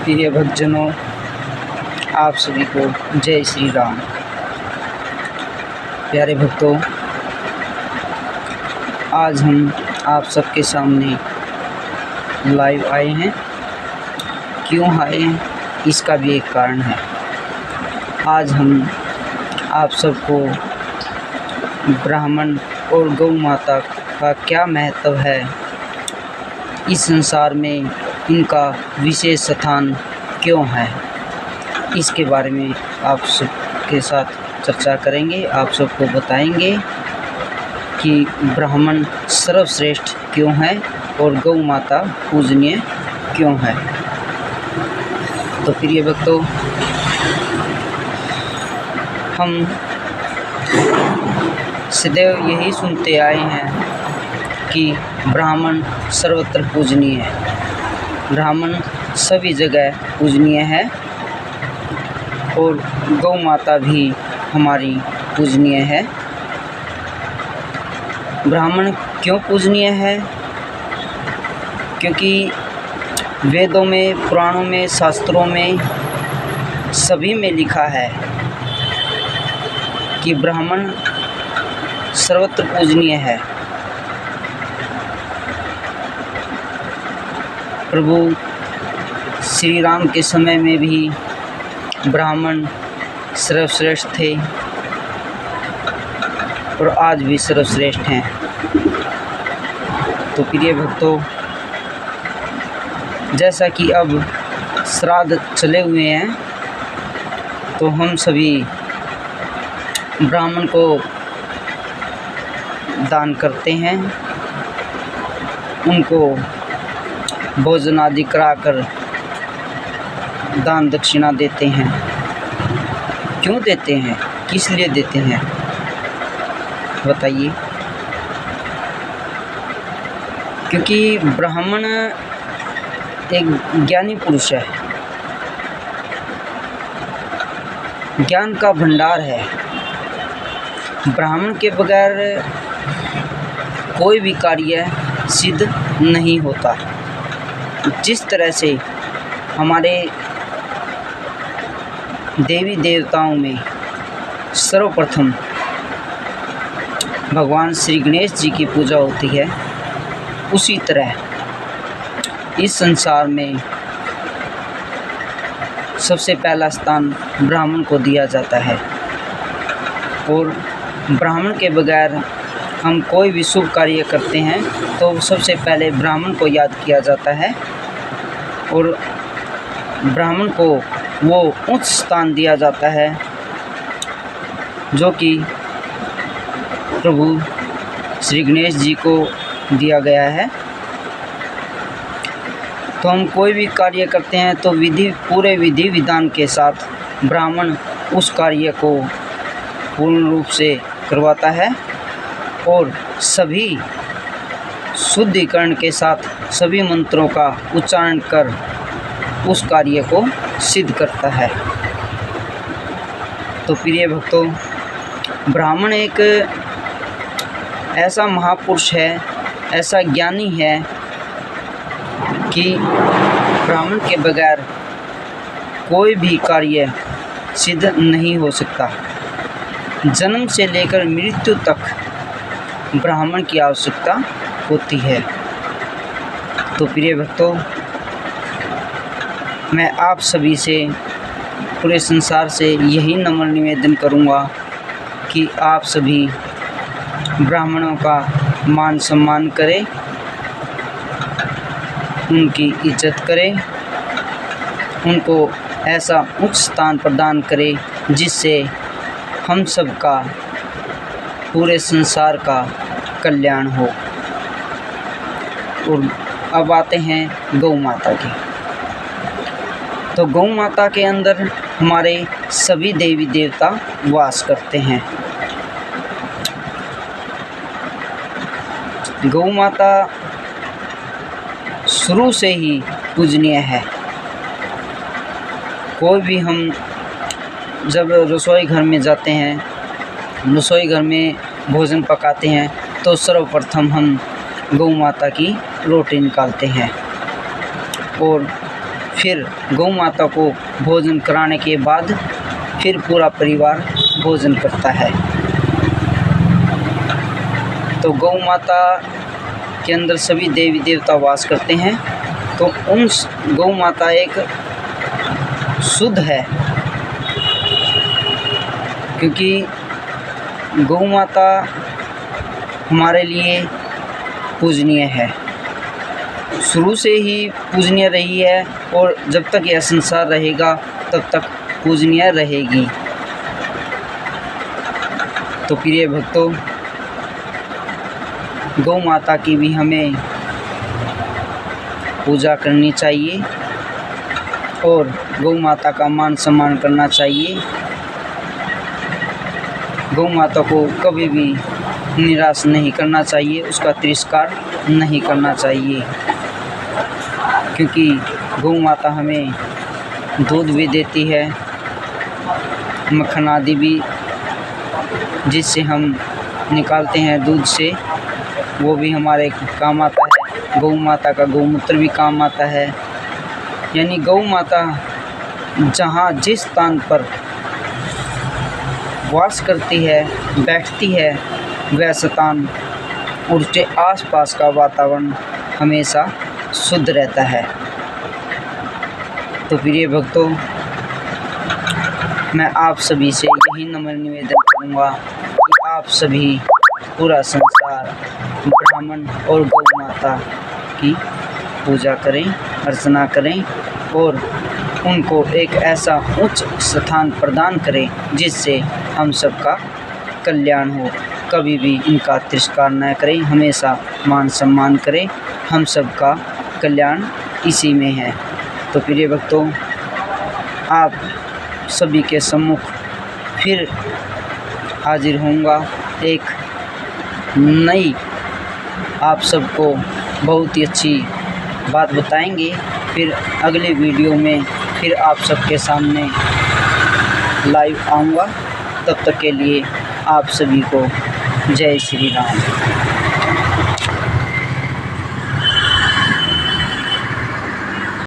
प्रिय भक्तजनों, आप सभी को जय श्री राम। प्यारे भक्तों, आज हम आप सबके सामने लाइव आए हैं। क्यों आए हैं, इसका भी एक कारण है। आज हम आप सबको ब्राह्मण और गौ माता का क्या महत्व है, इस संसार में इनका विशेष स्थान क्यों है, इसके बारे में आप सबके साथ चर्चा करेंगे। आप सबको बताएंगे कि ब्राह्मण सर्वश्रेष्ठ क्यों है और गौ माता पूजनीय क्यों है। तो प्रिय भक्तों, हम सदैव यही सुनते आए हैं कि ब्राह्मण सर्वत्र पूजनीय है, ब्राह्मण सभी जगह पूजनीय है और गौ माता भी हमारी पूजनीय है। ब्राह्मण क्यों पूजनीय है? क्योंकि वेदों में, पुराणों में, शास्त्रों में सभी में लिखा है कि ब्राह्मण सर्वत्र पूजनीय है। प्रभु श्री राम के समय में भी ब्राह्मण सर्वश्रेष्ठ थे और आज भी सर्वश्रेष्ठ हैं। तो प्रिय भक्तों, जैसा कि अब श्राद्ध चले हुए हैं, तो हम सभी ब्राह्मण को दान करते हैं, उनको भोजन आदि कराकर दान दक्षिणा देते हैं। क्यों देते हैं, किस लिए देते हैं, बताइए। क्योंकि ब्राह्मण एक ज्ञानी पुरुष है, ज्ञान का भंडार है। ब्राह्मण के बगैर कोई भी कार्य सिद्ध नहीं होता। जिस तरह से हमारे देवी देवताओं में सर्वप्रथम भगवान श्री गणेश जी की पूजा होती है, उसी तरह इस संसार में सबसे पहला स्थान ब्राह्मण को दिया जाता है। और ब्राह्मण के बगैर हम कोई भी शुभ कार्य करते हैं तो सबसे पहले ब्राह्मण को याद किया जाता है और ब्राह्मण को वो उच्च स्थान दिया जाता है जो कि प्रभु श्री गणेश जी को दिया गया है। तो हम कोई भी कार्य करते हैं तो पूरे विधि विधान के साथ ब्राह्मण उस कार्य को पूर्ण रूप से करवाता है और सभी शुद्धिकरण के साथ सभी मंत्रों का उच्चारण कर उस कार्य को सिद्ध करता है। तो प्रिय भक्तों, ब्राह्मण एक ऐसा महापुरुष है, ऐसा ज्ञानी है कि ब्राह्मण के बगैर कोई भी कार्य सिद्ध नहीं हो सकता। जन्म से लेकर मृत्यु तक ब्राह्मण की आवश्यकता होती है। तो प्रिय भक्तों, मैं आप सभी से, पूरे संसार से यही नम्र निवेदन करूँगा कि आप सभी ब्राह्मणों का मान सम्मान करें, उनकी इज्जत करें, उनको ऐसा उच्च स्थान प्रदान करें जिससे हम सब का, पूरे संसार का कल्याण हो। और अब आते हैं गौ माता की। तो गौ माता के अंदर हमारे सभी देवी देवता वास करते हैं। गौ माता शुरू से ही पूजनीय है। कोई भी हम जब रसोई घर में जाते हैं, रसोई घर में भोजन पकाते हैं, तो सर्वप्रथम हम गौ माता की रोटी निकालते हैं और फिर गौ माता को भोजन कराने के बाद फिर पूरा परिवार भोजन करता है। तो गौ माता के अंदर सभी देवी देवता वास करते हैं। तो उन गौ माता एक शुद्ध है, क्योंकि गौ माता हमारे लिए पूजनीय है, शुरू से ही पूजनीय रही है और जब तक यह संसार रहेगा तब तक पूजनीय रहेगी। तो प्रिय भक्तों, गौ माता की भी हमें पूजा करनी चाहिए और गौ माता का मान सम्मान करना चाहिए। गौ माता को कभी भी निराश नहीं करना चाहिए, उसका तिरस्कार नहीं करना चाहिए, क्योंकि गौ माता हमें दूध भी देती है, मक्खन आदि भी जिससे हम निकालते हैं दूध से, वो भी हमारे काम आता है। गौ माता का गौमूत्र भी काम आता है। यानी गौ माता जहाँ जिस स्थान पर वास करती है, बैठती है, वह स्थान उसके आसपास का वातावरण हमेशा शुद्ध रहता है। तो प्रिय भक्तों, मैं आप सभी से यही नम्र निवेदन करूँगा कि आप सभी पूरा संसार ब्राह्मण और गौ माता की पूजा करें, अर्चना करें और उनको एक ऐसा उच्च स्थान प्रदान करें जिससे हम सबका कल्याण हो। कभी भी इनका तिरस्कार न करें, हमेशा मान सम्मान करें, हम सबका कल्याण इसी में है। तो प्रिय भक्तों, आप सभी के सम्मुख फिर हाजिर होऊंगा, एक नई आप सबको बहुत ही अच्छी बात बताएंगे। फिर अगले वीडियो में फिर आप सबके सामने लाइव आऊँगा। तब तक के लिए आप सभी को जय श्री राम।